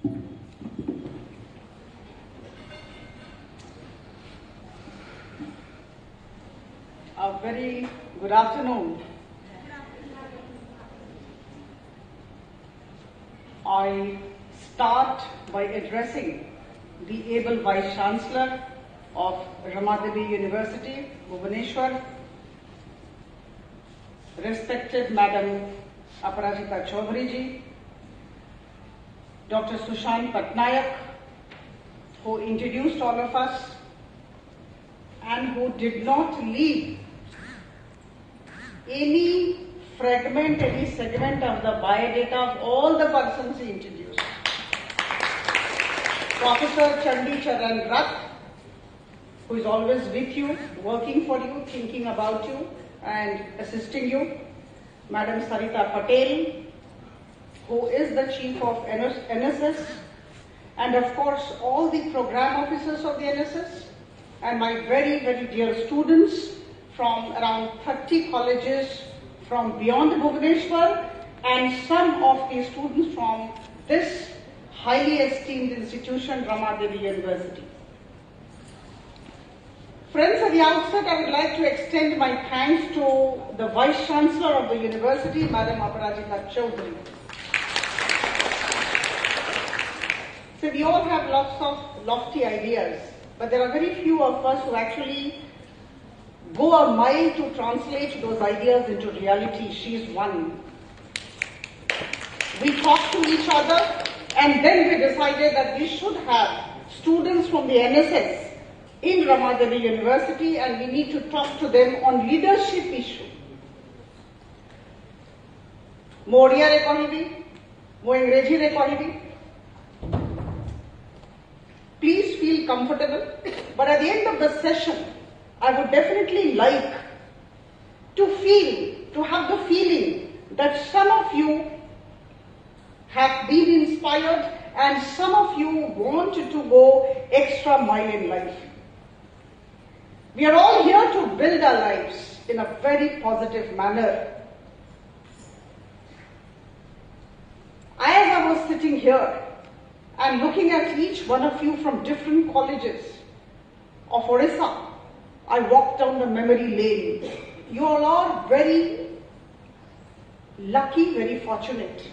A very good afternoon. I start by addressing the able Vice Chancellor of Rama Devi University, Bhubaneswar, respected Madam Aparajita Chaudhary ji, Dr. Sushant Patnaik, who introduced all of us and who did not leave any fragment, any segment of the biodata of all the persons he introduced. Professor Chandi Charan Rath, who is always with you, working for you, thinking about you and assisting you. Madam Sarita Patel, who is the Chief of NSS, and of course all the program officers of the NSS, and my very, very dear students from around 30 colleges from beyond Bhubaneswar, and some of the students from this highly esteemed institution, Rama Devi University. Friends, at the outset, I would like to extend my thanks to the Vice Chancellor of the University, Madam Aparajita Chaudhary. So we all have lots of lofty ideas, but there are very few of us who actually go a mile to translate those ideas into reality. She is one. We talked to each other, and then we decided that we should have students from the NSS in Rama Devi University, and we need to talk to them on leadership issue. Mo Oriya kahibi, mo Engreji re kahibi. Please feel comfortable, but at the end of the session, I would definitely like to have the feeling that some of you have been inspired and some of you want to go extra mile in life. We are all here to build our lives in a very positive manner. As I was sitting here and looking at each one of you from different colleges of Orissa, I walked down the memory lane. You all are very lucky, very fortunate.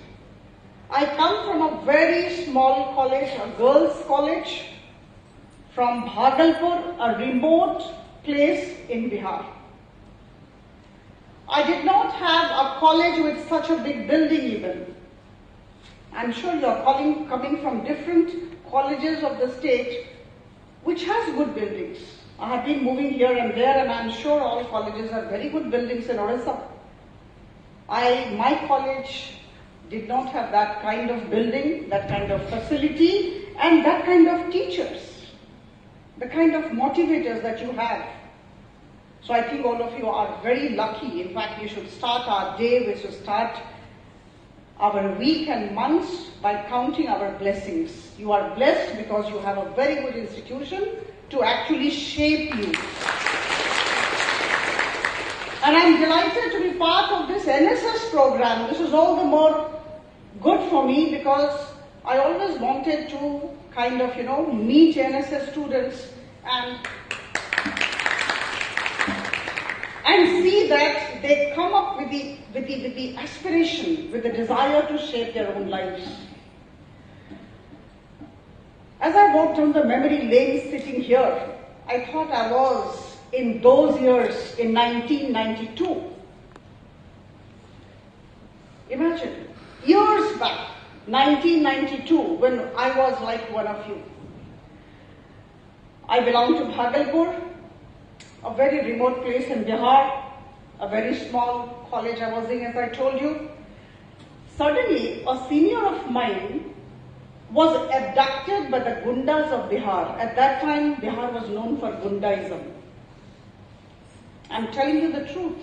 I come from a very small college, a girls' college, from Bhagalpur, a remote place in Bihar. I did not have a college with such a big building even. I'm sure you are coming from different colleges of the state which has good buildings. I have been moving here and there, and I'm sure all colleges have very good buildings in Orissa. My college did not have that kind of building, that kind of facility, and that kind of teachers, the kind of motivators that you have. So I think all of you are very lucky. In fact, we should start our day, we should start our week and months by counting our blessings. You are blessed because you have a very good institution to actually shape you. And I'm delighted to be part of this NSS program. This is all the more good for me because I always wanted to kind of, meet NSS students and see that they come up with the aspiration, with the desire to shape their own lives. As I walked down the memory lane sitting here, I thought I was in those years in 1992. Imagine, years back, 1992, when I was like one of you. I belong to Bhagalpur, a very remote place in Bihar, a very small college I was in, as I told you. Suddenly, a senior of mine was abducted by the Gundas of Bihar. At that time, Bihar was known for Gundaism. I'm telling you the truth.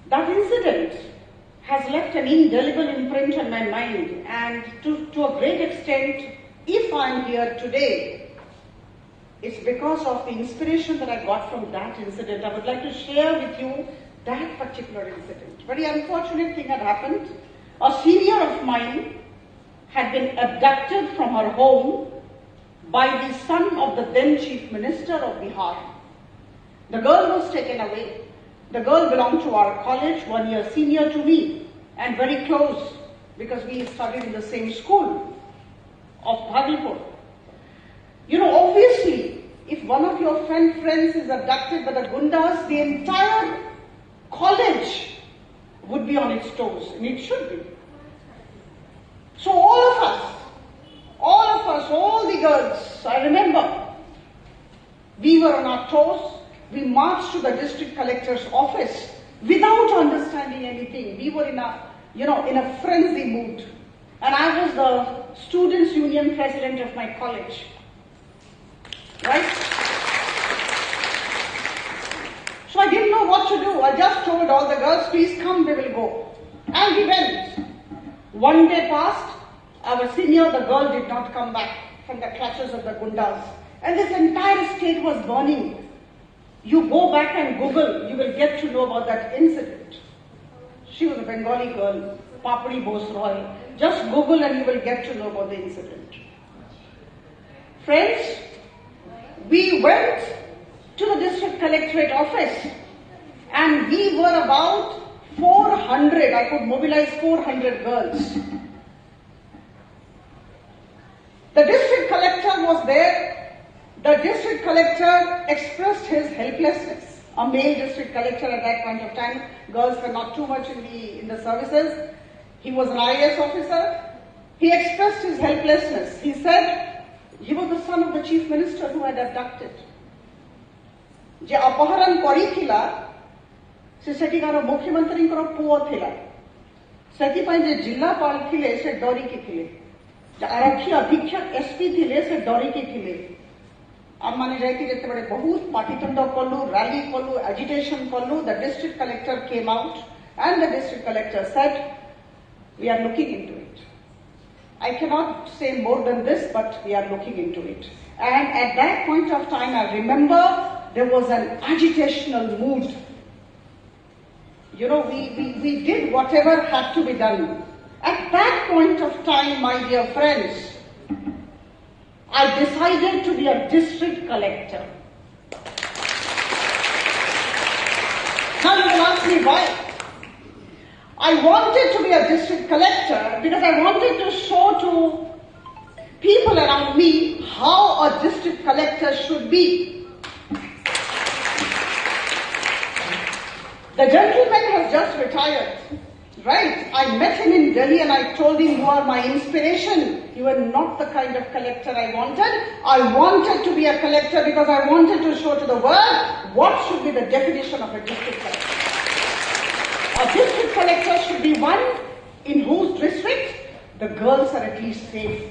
That incident has left an indelible imprint on my mind, and to a great extent, if I'm here today, it's because of the inspiration that I got from that incident. I would like to share with you that particular incident. Very unfortunate thing had happened. A senior of mine had been abducted from her home by the son of the then Chief Minister of Bihar. The girl was taken away. The girl belonged to our college, 1 year senior to me, and very close because we studied in the same school of Bhagalpur. You know, obviously, if one of your friends is abducted by the gundas, the entire college would be on its toes, and it should be. So all the girls, I remember, we were on our toes. We marched to the district collector's office without understanding anything. We were in a frenzy mood. And I was the students' union president of my college. Right? So I didn't know what to do. I just told all the girls, please come, we will go. And we went. One day passed, our senior, the girl did not come back from the clutches of the gundas. And this entire state was burning. You go back and Google, you will get to know about that incident. She was a Bengali girl, Papri Bose Roy. Just Google and you will get to know about the incident. Friends, we went to the district collectorate office and we were about 400, I could mobilize 400 girls. The district collector was there. The district collector expressed his helplessness. A male district collector at that point of time. Girls were not too much in the services. He was an IAS officer. He expressed his helplessness. He said he was the son of the chief minister who had abducted. Je apaharan korithila se setikar mukhyamantrinଙ୍କର ପୁଅ ଥିଲା ସେଥିପାଇଁ ଯେ ଜିଲ୍ଲାପାଳ ଥିଲେ ସେ ଡରିକି ଥିଲେ ଆରକ୍ଷୀ ଅଧୀକ୍ଷକ ଏସପି ଥିଲେ ସେ ଡରିକି ଥିଲେ आमने जाकि जेतेबेले बहुत पाटितुंड कलु रैली कलु एजिटेशन कलु the district collector came out and the district collector said we are looking into it. I cannot say more than this, but we are looking into it. And at that point of time I remember there was an agitational mood. You know, we did whatever had to be done. At that point of time, my dear friends, I decided to be a district collector. Now you will ask me why. I wanted to be a district collector because I wanted to show to people around me how a district collector should be. The gentleman has just retired. Right? I met him in Delhi and I told him, you are my inspiration. You are not the kind of collector I wanted. I wanted to be a collector because I wanted to show to the world what should be the definition of a district collector. A district collector should be one in whose district the girls are at least safe.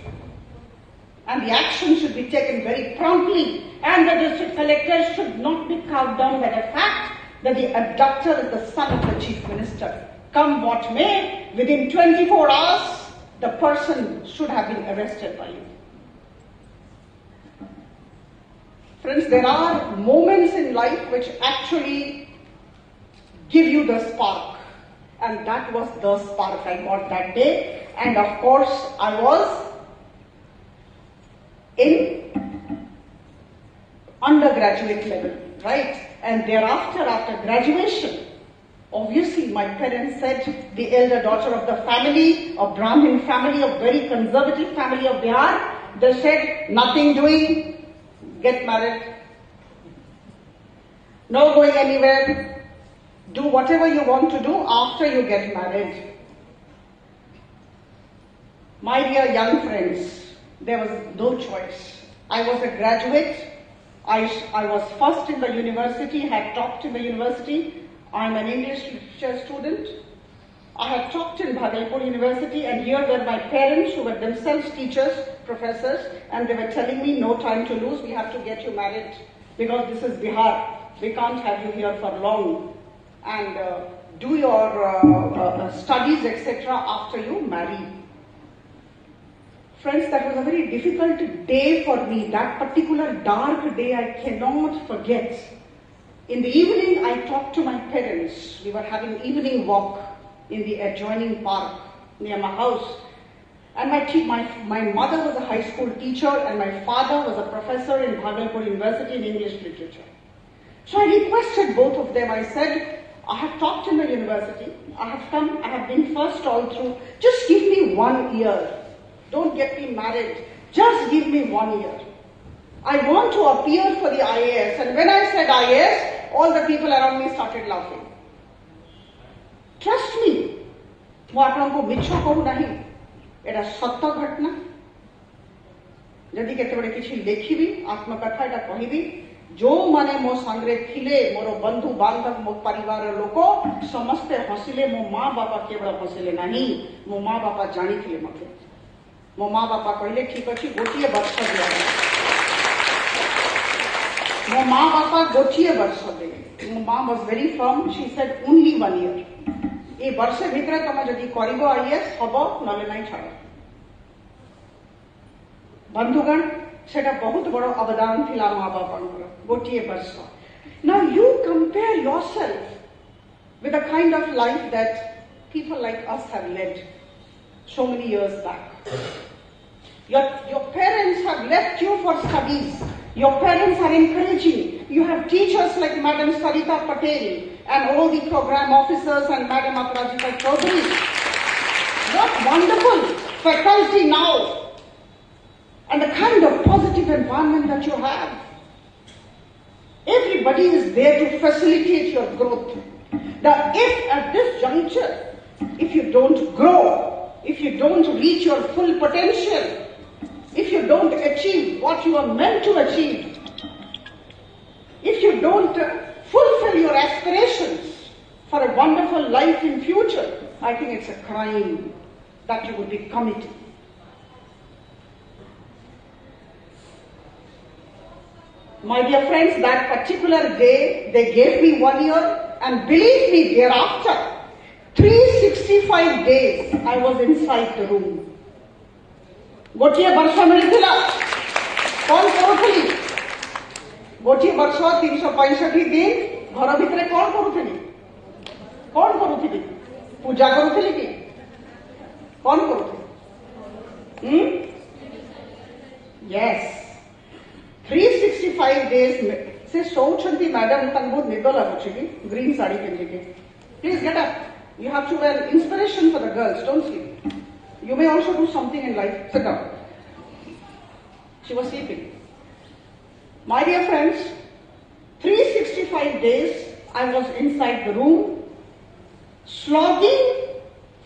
And the action should be taken very promptly. And the district collector should not be cowed down by the fact that the abductor is the son of the chief minister. Come what may, within 24 hours, the person should have been arrested by you. Friends, there are moments in life which actually give you the spark. And that was the spark I got that day. And of course, I was in undergraduate level, right? And thereafter, after graduation, obviously, my parents said, the elder daughter of the family, a Brahmin family, a very conservative family of Bihar, they said, nothing doing, get married. No going anywhere. Do whatever you want to do after you get married. My dear young friends, there was no choice. I was a graduate. I was first in the university, had taught in the university. I'm an English literature student. I had taught in Bhagalpur University, and here were my parents who were themselves teachers, professors, and they were telling me, no time to lose, we have to get you married because this is Bihar. We can't have you here for long. And do your studies, etc. after you marry. Friends, that was a very difficult day for me. That particular dark day I cannot forget. In the evening, I talked to my parents. We were having evening walk in the adjoining park. near my house. And my mother was a high school teacher and my father was a professor in Bhagalpur University in English literature. So I requested both of them. I said, I have taught in the university. I have come, I have been first all through. Just give me 1 year. Don't get me married. Just give me 1 year. I want to appear for the IAS. And when I said IAS, all the people around me started laughing. Trust me. ମୁଁ आपको मिछ कहू नहीं एटा सत्य घटना जदि केतबेले किछि लिखिबी आत्मकथा एटा कहिबी जो माने मो संगरे थिले मोर बंधु बांधव मो परिवार लोक समस्ते हसिले मो माँ बापा केवल हसिले नहीं मो माँ बापा जानी थिले मते मो माँ बापा कहले ठीक अछि गोटिए वर्ष दिया मो माँ बापा गोटिए वर्ष दे मो माँ was very firm she said only 1 year ए वर्ष भितर तुम जदि करिबो आईएएस हबो नले नहीं छाड़ बंधुगण सेटा बहुत बड़ अवदान थिला माँ बापांकर गोटिए वर्ष now you compare yourself with the kind of life that people like us have led so many years back. Your parents have left you for studies. Your parents are encouraging. You have teachers like Madam Sarita Patel and all the program officers and Madam Aparajita Chaudhary. What wonderful faculty now and the kind of positive environment that you have. Everybody is there to facilitate your growth. Now, if at this juncture, if you don't grow, if you don't reach your full potential, if you don't achieve what you are meant to achieve, if you don't fulfill your aspirations for a wonderful life in future, I think it's a crime that you would be committing. My dear friends, that particular day, they gave me 1 year, and believe me, thereafter, 365 days, I was inside the room. गोटे वर्ष मिलता कौन करूली गोटे वर्ष 365 दिन घर भितर कौन करूली पूजा करूली कि कौन करूली यस 365 डेज से शोचंती मैडम तक बहुत निद लगुच ग्रीन साड़ी पिंधिके please get up you have to wear inspiration for the girls don't sleep You may also do something in life. Sit down. She was sleeping. My dear friends, 365 days I was inside the room, slogging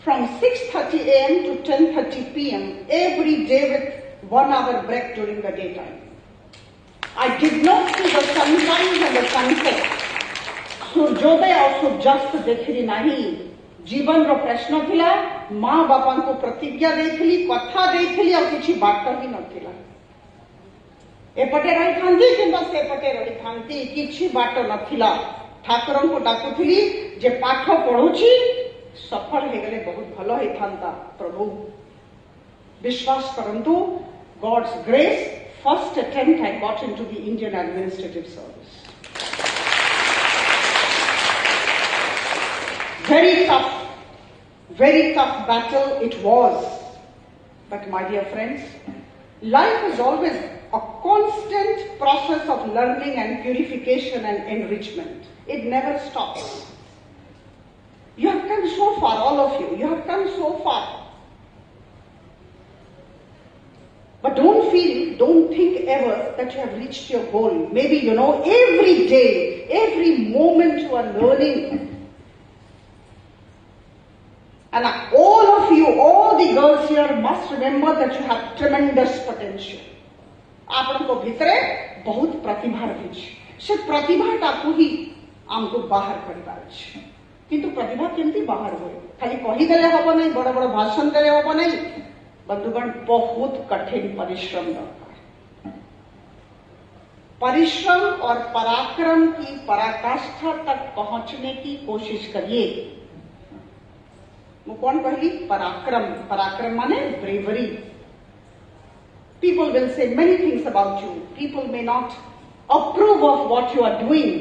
from 6:30 a.m. to 10:30 p.m. every day with 1 hour break during the daytime. I did not see the sunrise and the sunset. सूर्योदय और सूर्यास्त देखली नहीं. जीवन रो प्रश्न थिला माँ बापा को प्रतिज्ञा देथिली कथा देथिली और किछि बाट भी नथिला एपटे रही थांती किंबा सेपटे रही थांती किछि बाट नथिला ठाकुरन को डाकुथिली जे पाठ पढुछि सफल हे गले बहुत भलो हे थांता प्रभु विश्वास करंतु God's grace first attempt I got into the Indian Administrative Service very tough battle it was. But my dear friends, life is always a constant process of learning and purification and enrichment. It never stops. You have come so far, all of you. You have come so far. But don't think ever that you have reached your goal. Maybe, every day, every moment you are learning. And all of you, all the girls here must remember that you have tremendous potential. आपन को भितरे बहुत प्रतिभा रही से प्रतिभा को ही आमको बाहर करबार अछि किंतु प्रतिभा केमती बाहर होय खाली कहि देले हबो नहीं बड़ बड़ भाषण देले हबो नहीं बंधुगण बहुत कठिन परिश्रम दरकार परिश्रम और पराक्रम की पराकाष्ठा तक पहुंचने की कोशिश करिए मैं कौन कहली पराक्रम माने bravery people will say many things about you people may not approve of what you are doing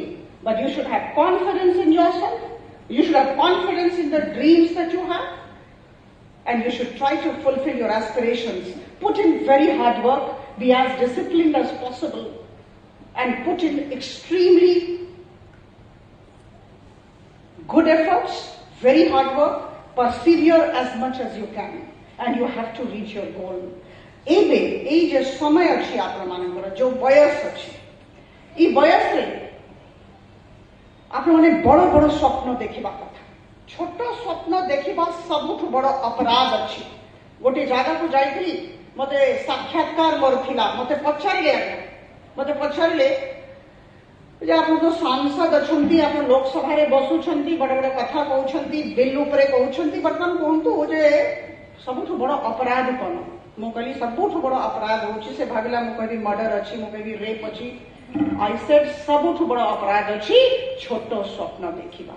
but you should have confidence in yourself you should have confidence in the dreams that you have and you should try to fulfill your aspirations. Put in very hard work, be as disciplined as possible, and put in extremely good efforts, very hard work, persevere as much as you can, and you have to reach your goal. Ebe, ei je samay achi apna manakara, jo bayas achi. E bayas re, apna mane bada bada swapno dekhiba katha. Choto swapno dekhiba sabuthu bada aparad achi. Gote jaga ko jaitili, mate sakshatkar mor thila, mate pacharle जे आपण जो सांसद अछंती आपण लोकसभा रे बसुछंती बड़ बड़ कथा कहउछंती bill उपरे कहउछंती बर्तमान कोंतु जे सबुठु बड़ अपराध कोन मो कहली सबुठु बड़ अपराध होची से भाबिला मो कहली मर्डर अछि मो कहली रेप अछि आई सेड सबुठु बड़ अपराध अछि छोटो स्वप्न देखिबा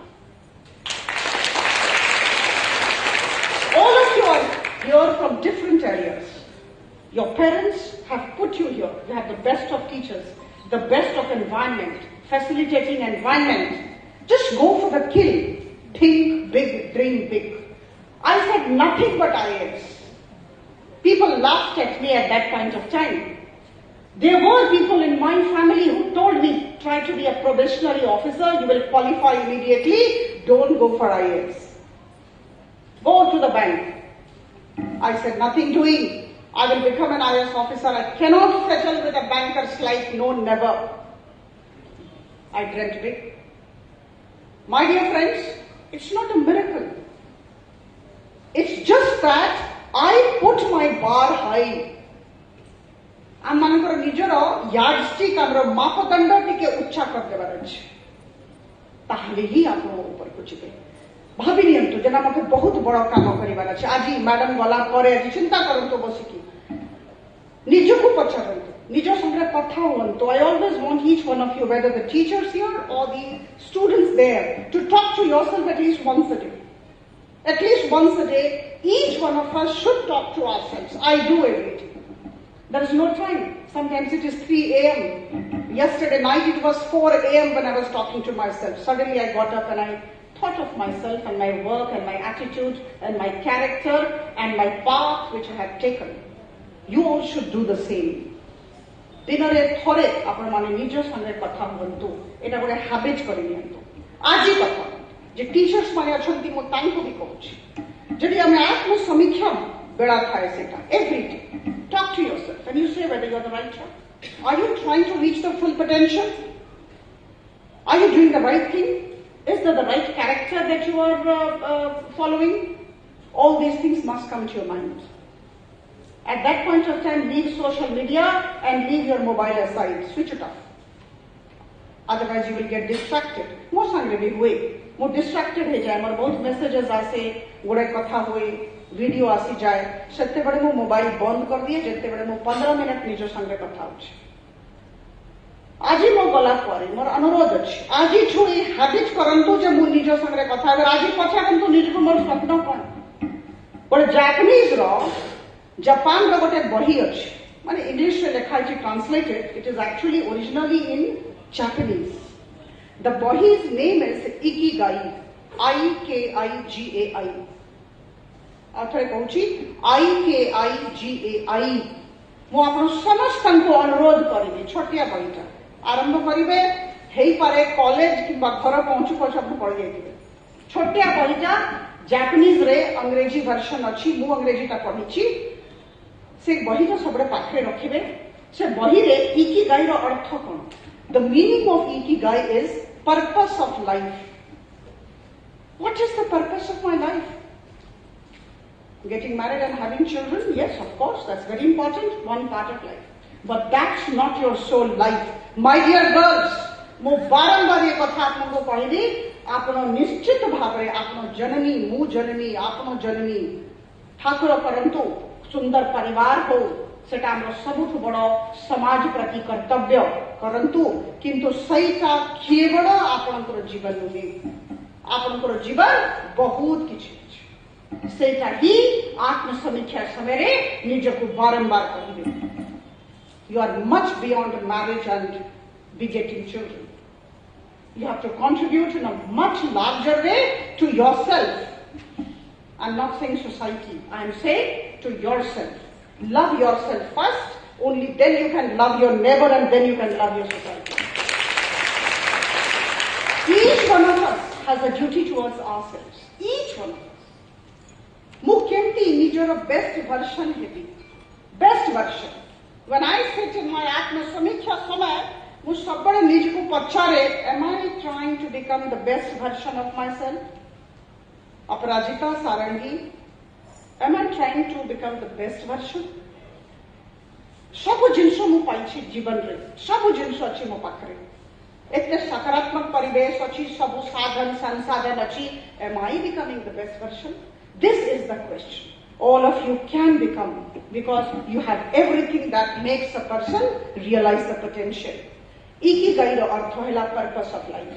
all of you are here from different areas. Your parents have put you here. You have the best of teachers, the best of environment, facilitating environment. Just go for the kill. Think big, dream big. I said nothing but IAS. People laughed at me at that point of time. There were people in my family who told me, try to be a probationary officer, you will qualify immediately, don't go for IAS. Go to the bank. I said, nothing doing. I will become an IAS officer. I cannot settle with a banker's life. No, never. I dreamt big. My dear friends, it's not a miracle. It's just that I put my bar high. I'm manakar nijara yardstick amra mapakanda tike ucha kar debar achi. Tahle hi apno upar ko jibe. भाभी नियंतु जना मते बहुत बड़ा काम करिवार अछि आजी madam गला परे आजी चिंता करंतु बसिकी निजको पछारंतु निज संगे कथा होंतु I always want each one of you, whether the teachers here or the students there, to talk to yourself at least once a day. At least once a day, each one of us should talk to ourselves. I do every day. There is no time. Sometimes it is 3 a.m. Yesterday night it was 4 a.m. when I was talking to myself. Suddenly I got up and I thought of myself and my work and my attitude and my character and my path which I have taken. You all should do the same. Dinare thore apna mane nijo sange katha huantu. Eta gore habit kari niyantu. Aji katha je teachers mane achanti mo tanku bi kohuchi. Jodi ame atma samiksha beda thae seta every day. Talk to yourself and you say whether you are the right track. Are you trying to reach the full potential? Are you doing the right thing? Is there the right character that you are following? All these things must come to your mind. At that point of time, leave social media and leave your mobile aside. Switch it off. Otherwise, you will get distracted. Mo sangre bhi hue. Mo distracted he jaye. Mar bahut messages aase, gode katha hue, video asi jaye. Sette bade mo mobile band kar diye. Jette bade mo 15 minute nijo sangre katha hoche. आजी मो गला परे मोर अनुरोध अछि आजी छोड़ी habit करंतु जे मु निज संगे कथा अगर आजी पछारंतु निज को मोर स्वप्न कोन बट जापानीज रो जापान रो गोटे बही अछि माने इंग्लिश रे लिखा अछि translated it is actually originally in Japanese the बहीज नेम इज इकिगाई IKIGAI अथरे कहूची IKIGAI मु आपण समस्त को अनुरोध करिबे छोटिया बहीटा आरंभ करिवे हेई पारे कॉलेज किबा घर पहुंचु पछु आपण पढि जाइतिबे छोटिया बहीटा जापानीज रे अंग्रेजी वर्जन अछि मु अंग्रेजीटा पढिछि से बहीटा सबरे पाखरे रखिबे से बही रे इकिगाई रो अर्थ कोन the meaning of ikigai is purpose of life what is the purpose of my life Getting married and having children, yes, of course, that's very important, one part of life. But that's not your sole life. My dear girls, mo barambar ye katha apanko kahili, apno nishchit bhavre, apno janani, mu janani, apno janani, Thakur परंतु सुंदर परिवार हो, सेटा हमरो सबुठु बड़ समाज प्रति कर्तव्य करंतु किंतु सईटा केवल आपनकर जीवन नुहे आपनकर जीवन बहुत किछि सेटा ही आत्म समीक्षा समय निजको बारंबार कहिबे you are much beyond marriage and begetting children. You have to contribute in a much larger way to yourself. I'm not saying society. I'm saying to yourself. Love yourself first. Only then you can love your neighbor and then you can love your society. Each one of us has a duty towards ourselves. Each one of us. Mu kemti nijor best version hebi. Best version. When I sit in my atma samiksha samay, mu sabbare nijku pachare, am I trying to become the best version of myself? Aparajita, Sarangi, am I trying to become the best version? Sabu jinso mu paichi jiban re, sabu jinso achi mo pakre. Etle sakaratmak paribesh achi, sabu sadhan, sansadhan achi, am I becoming the best version? This is the question. All of you can become, because you have everything that makes a person realize the potential. Ikigai ro artho hela purpose of life.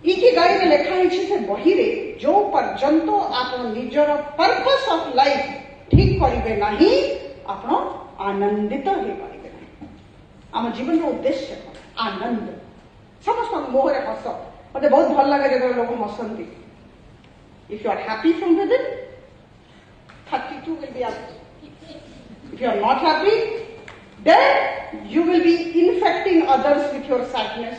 Ikigai re lekha heichi se bahire jo parjanto apno nijor purpose of life thik karibe nahi apno anandito he paribe nahi. Ama जीवन रो उद्देश्य आनंद. समस्त मोहरे हस मते बहुत भल लागे जेतबे लोक हसंती. If you are happy from within, 32 will be out. If you are not happy, then you will be infecting others with your sadness.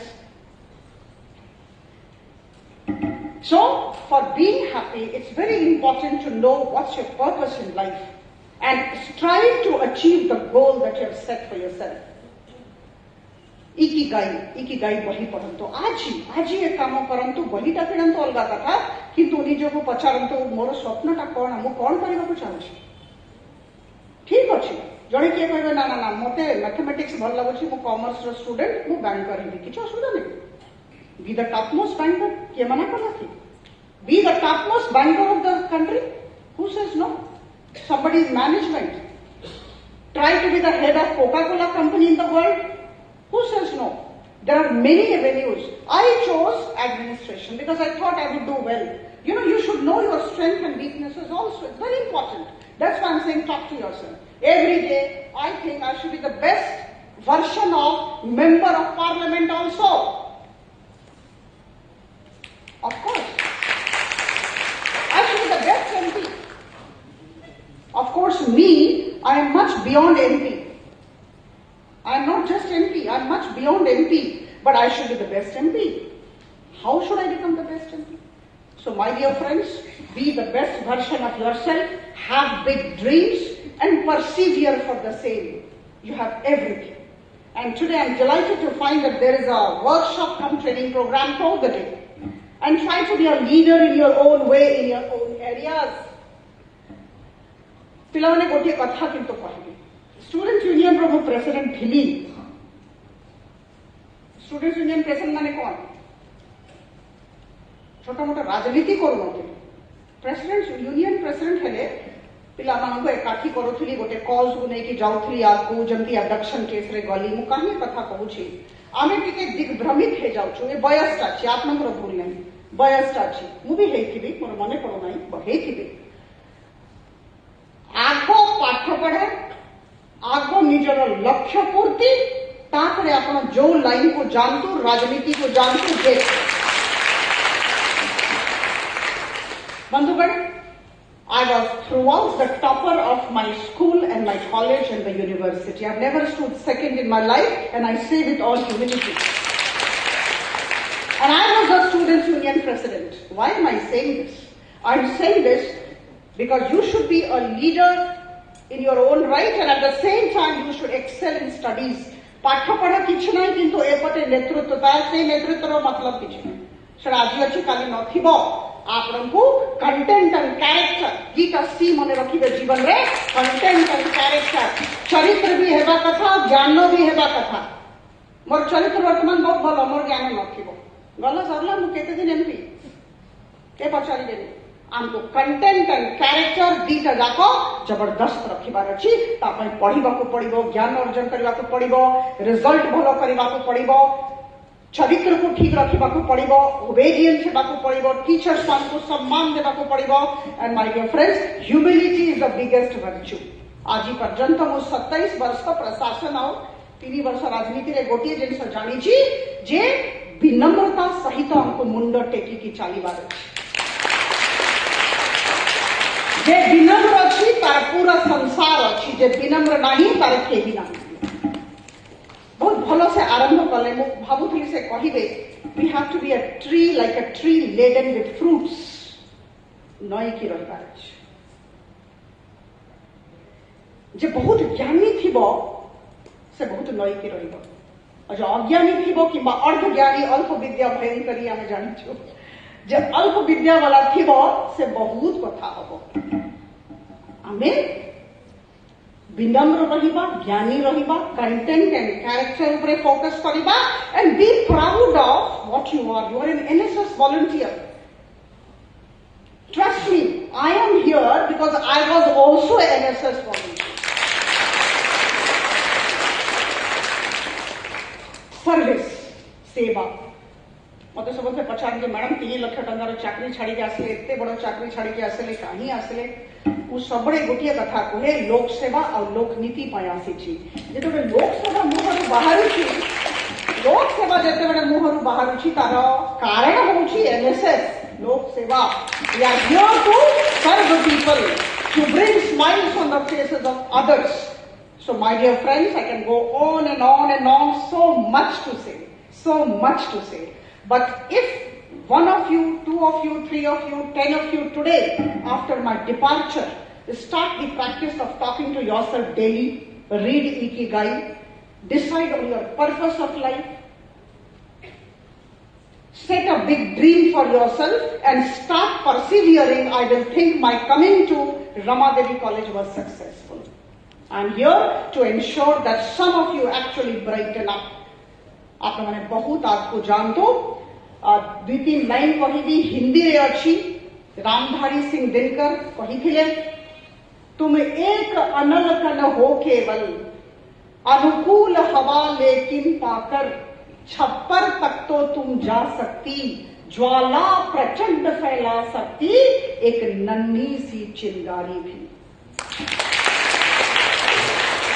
So, for being happy, it's very important to know what's your purpose in life and strive to achieve the goal that you have set for yourself. Ikigai बही पढ़ंतु आज ये काम करंतु बहीटा किणंतु अलगा कथा किंतु निजको पचारंतु मोर स्वप्नटा कोन मु कोन करिबाकु चाहूछि. ठीक अछि जणे के कहबे ना ना ना मते मैथमेटिक्स भल लागुछि मु कॉमर्स रो स्टूडेंट मु बैंकर हेबी किछ असुविधा नै. बी द टॉपमोस्ट बैंकर के मना करला थी. Be the topmost banker of the country. Who says no? somebody is management. Try to be the head of Coca-Cola company in the world. Who says no? There are many avenues. I chose administration because I thought I would do well. You know, you should know your strengths and weaknesses also. It's very important. That's why I'm saying talk to yourself. Every day, I think I should be the best version of member of parliament also. Of course. I should be the best MP. Of course, me, I am much beyond MP. I am not just MP, I am much beyond MP, but I should be the best MP. How should I become the best MP? So my dear friends, be the best version of yourself, have big dreams and persevere for the same. You have everything. And today I am delighted to find that there is a workshop cum training program throughout the day. And try to be a leader in your own way, in your own areas. पिलाने गोटे कथा किंतु कहबी. Students union रो president थिली. Students union president माने कौन? छोटा मोटा राजनीति करू नथिले. प्रेसिडेंट यूनियन प्रेसिडेंट हेले पिला मानको एकाठी करूथली गोटे कॉज को नै कि जाउथली आगु जंती अबडक्शन केस रे गली मु काहे कथा कहूची. आमे टिके दिग्भ्रमित हे जाउछु. ए बयसटा छी आपनकर भूल नै. बयसटा छी मु भी हेथिबी मोर मने पड़ो नै हेथिबी. आगो पाठ पढ़ा आगो निजर लक्ष्य पूर्ति तापरे आपण जो लाइन को जानतु राजनीति को जानतु दे. बंधुगण, I was throughout the topper of my school and my college and the university. I've never stood second in my life, and I say with all humility. And I was a students' union president. Why am I saying this? I'm saying this because you should be a leader in your own right, and at the same time you should excel in studies. पाठ पढ़ा किछ नै किंतु एपटे नेतृत्व ता से नेतृत्व रो मतलब किछ नै. सेटा आज अछि काली नथिबो. आपनको कंटेंट एंड कैरेक्टर दीटा सी मने रखिबे जीवन रे. कंटेंट एंड कैरेक्टर, चरित्र भी हेबा कथा, ज्ञान भी हेबा कथा. मोर चरित्र वर्तमान बहुत भलो, मोर ज्ञान नथिबो. गला सरला मु केते दिन एमपी के पचारि देनी. आमको कंटेंट एंड कैरेक्टर दीटा जाको जबरदस्त रखिबार अछि. तापय पढिबाको पड़िबो, ज्ञान अर्जन करबाको पड़िबो, रिजल्ट भलो करबाको पड़िबो, चरित्र को ठीक रखिबाको पड़िबो, ओबेडिएंट हेबाको पड़िबो, टीचर्स मानको सम्मान देबाको पड़िबो. And my dear friends, humility is the biggest virtue. आज पर्यंत मु 27 वर्ष प्रशासन और 3 वर्ष राजनीति रे गोटे जिनस जानी छी जे विनम्रता सहित हमको मुंड टेकी की चलीबार अछि. जे विनम्र अच्छी तार पूरा संसार अच्छी, जे विनम्र नहीं तार केही नहीं। बहुत भलो से आरंभ कले मु भाबुथली से कहिबे we have to be a tree like a tree laden with fruits, नई की रहिबार अछि। जे बहुत ज्ञानी थिबो से बहुत नई की रहिबो, और जो अज्ञानी थिबो कि अर्ध ज्ञानी अल्प विद्या भयंकरी आमे जानिछु, जे अल्प विद्या वाला थिबो से बहुत कथा हबो। आमे विनम्र रहिबा, ज्ञानी रहिबा, कंटेंट एंड कैरेक्टर ऊपर फोकस करिबा, and be proud of what you are. You are an NSS volunteer. Trust me, I am here because I was also an NSS volunteer. Service, सेवा। मत समझे पचान के मैडम 3 लाख टंकार चाकरी छाड़ी के आसले, एते बड़ चाकरी छाड़ी के आसले कहीं आसले, उ सबरे गोटिए कथा कहे लोक सेवा और लोक नीति पाई आसी छी। जेते लोक सेवा मुहरु बाहरु छी, लोक सेवा जेते बड़े मुहरु बाहरु छी तार कारण होउची एनएसएस लोक सेवा। We are here to serve the people, to bring smiles on the faces of others. So my dear friends, I can go on and on and on, so much to say, so much to say. But if one of you, 2 of you, 3 of you, 10 of you today, after my departure, start the practice of talking to yourself daily, read Ikigai, decide on your purpose of life, set a big dream for yourself and start persevering, I will think my coming to Rama Devi College was successful. I am here to ensure that some of you actually brighten up. आप मैंने बहुत आपको जान दो, 2-3 line कही हिंदी रे अच्छी, रामधारी सिंह दिनकर कही थिले, तुम एक अनल कन हो केवल, अनुकूल हवा लेकिन पाकर, छप्पर तक तो तुम जा सकती, ज्वाला प्रचंड फैला सकती, एक नन्ही सी चिंगारी भी।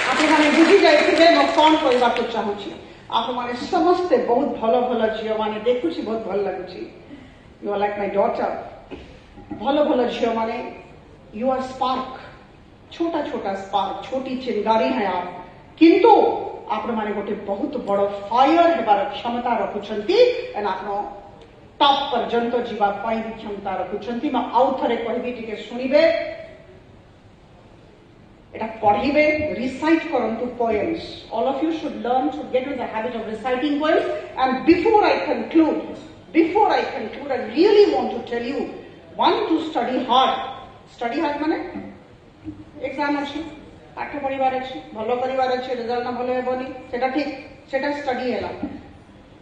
आप मैंने बुझी जाइए मैं कौन कहवा को चाहूँगी। आप मैंने समस्ते बहुत भल भल झील मैंने देखुची, बहुत भल लगुची। You are like my daughter. भल भल झील मैंने यू आर स्पार्क, छोटा छोटा स्पार्क, छोटी चिंगारी है आप, किंतु आप मैंने गोटे बहुत बड़ फायर हेबार क्षमता रखुंट एंड आप टॉप पर्यंत जावाई भी क्षमता रखुंट। मैं आउ थे कहबी टिके शुणिबे, एटा पढ़िबे, रिसाइट करंतु poems. All of you should learn to get in the habit of reciting poems. And before I conclude, I really want to tell you, one, to study hard। study hard माने exam अच्छी, पाठ पढ़िबार अच्छी, भलो करिबार अच्छी, result ना भलो हेबनी, सेटा ठीक, सेटा स्टडी हैला।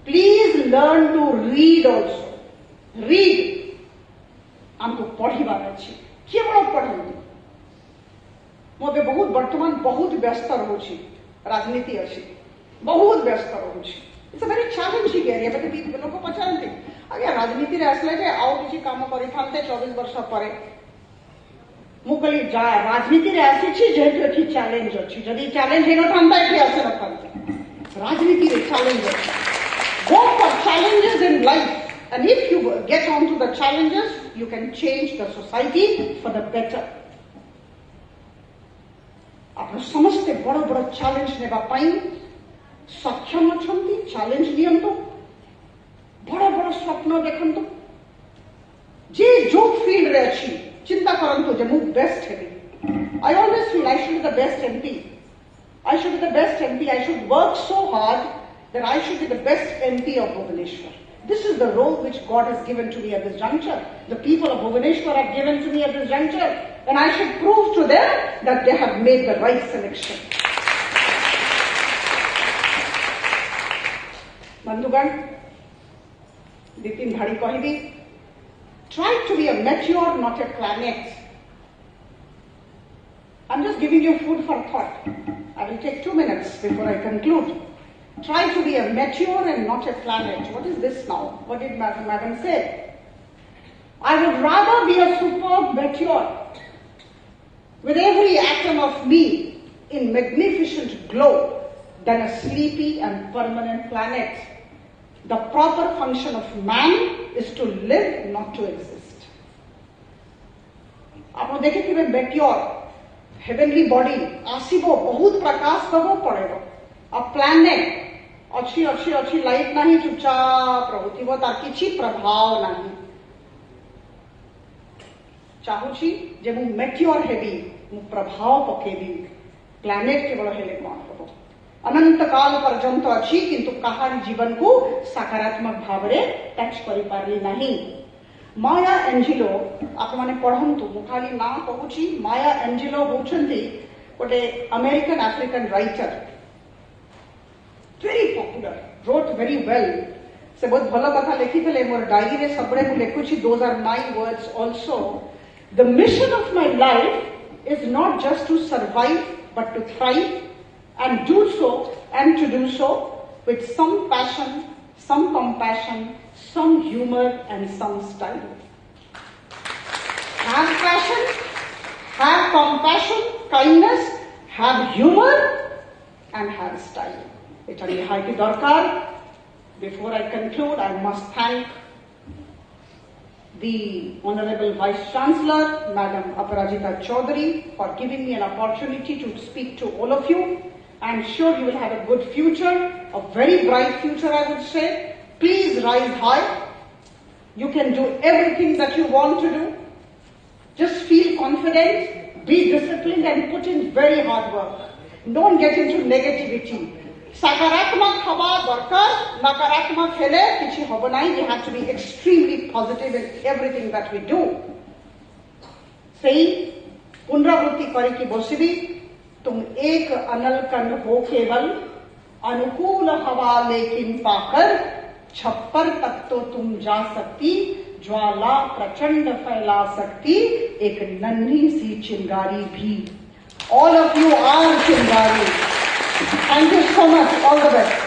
Please learn to read also. Read हमको पढ़िबार अच्छी, केवल पढ़ंतु। मोदे बहुत वर्तमान बहुत व्यस्त रहूची, राजनीति अच्छी, बहुत व्यस्त रहूची। It's a very challenging area. But भी लोक पचारती आज्ञा राजनीति रे आसले जे आउ किछि काम करि थांते 24 वर्ष परे। मु कहली जा राजनीति रे आसी छी जेहेतु एठी चैलेंज अछि, जदि चैलेंज हेन थांता एठी आसे न थांते। राजनीति रे चैलेंज अछि। Go for challenges in life, and if you get on to the challenges, you can change the society for the better। आप समस्ते बड़ बड़ चैलेंज नेबा पाई सक्षम अछंती, चैलेंज लियंतु, बड़ बड़ स्वप्न देखंतु, जे जो फील्ड रे अछि चिंता करंतु जे मु best heavy. I always feel I should be the best MP, I should be the best MP, I should work so hard that I should be the best MP of Bhubaneswar. This is the role which God has given to me at this juncture. The people of Bhubaneswar have given to me at this juncture, and I should prove to them that they have made the right selection. Bandhugan, Dipin Dhari Kahibi, try to be a meteor, not a planet. I'm just giving you food for thought. I will take 2 minutes before I conclude. Try to be a meteor and not a planet. What is this now? What did Madam say? I would rather be a superb meteor with every atom of me in magnificent glow than a sleepy and permanent planet. The proper function of man is to live, not to exist. आप देखिए meteor heavenly body आसो बहुत प्रकाश दब पड़े आ planet अच्छी अच्छी अच्छी light नहीं चुपचाप रोथो तार किसी प्रभाव नहीं चाहूची जे मु मेट्योर हेबी मु प्रभाव पकेबी प्लानेट केवल हेले कौन हम अनंत काल पर्यंत अच्छी किंतु कहार जीवन को सकारात्मक भाव में टच कर पारि नहीं। माया एंजेलो आप मैंने पढ़ंतु मु खाली ना कहूची माया एंजेलो होचंती गोटे American African writer very popular wrote very well से बहुत भल कथा लिखी थे मोर डायरी रे सबरे मु लिखुची those are my words also the mission of my life is not just to survive but to thrive and do so and to do so with some passion, some compassion, some humor and some style. Have passion, have compassion, kindness, have humor and have style. It's a highly darkar. Before I conclude, I must thank the Honorable Vice Chancellor, Madam Aparajita Chaudhary, for giving me an opportunity to speak to all of you. I'm sure you will have a good future, a very bright future, I would say. Please rise high. You can do everything that you want to do. Just feel confident, be disciplined and put in very hard work. Don't get into negativity. Sakaratmak haba darkar, nakaratmak hele kichi hobo nai. We have to be extremely positive in everything that we do. Sei punravrutti kariki bosibi. तुम एक अनलकंड हो केवल अनुकूल हवा लेकिन पाकर छप्पर तक तो तुम जा सकती ज्वाला प्रचंड फैला सकती एक नन्ही सी चिंगारी भी ऑल ऑफ यू आर चिंगारी thank you so much all the best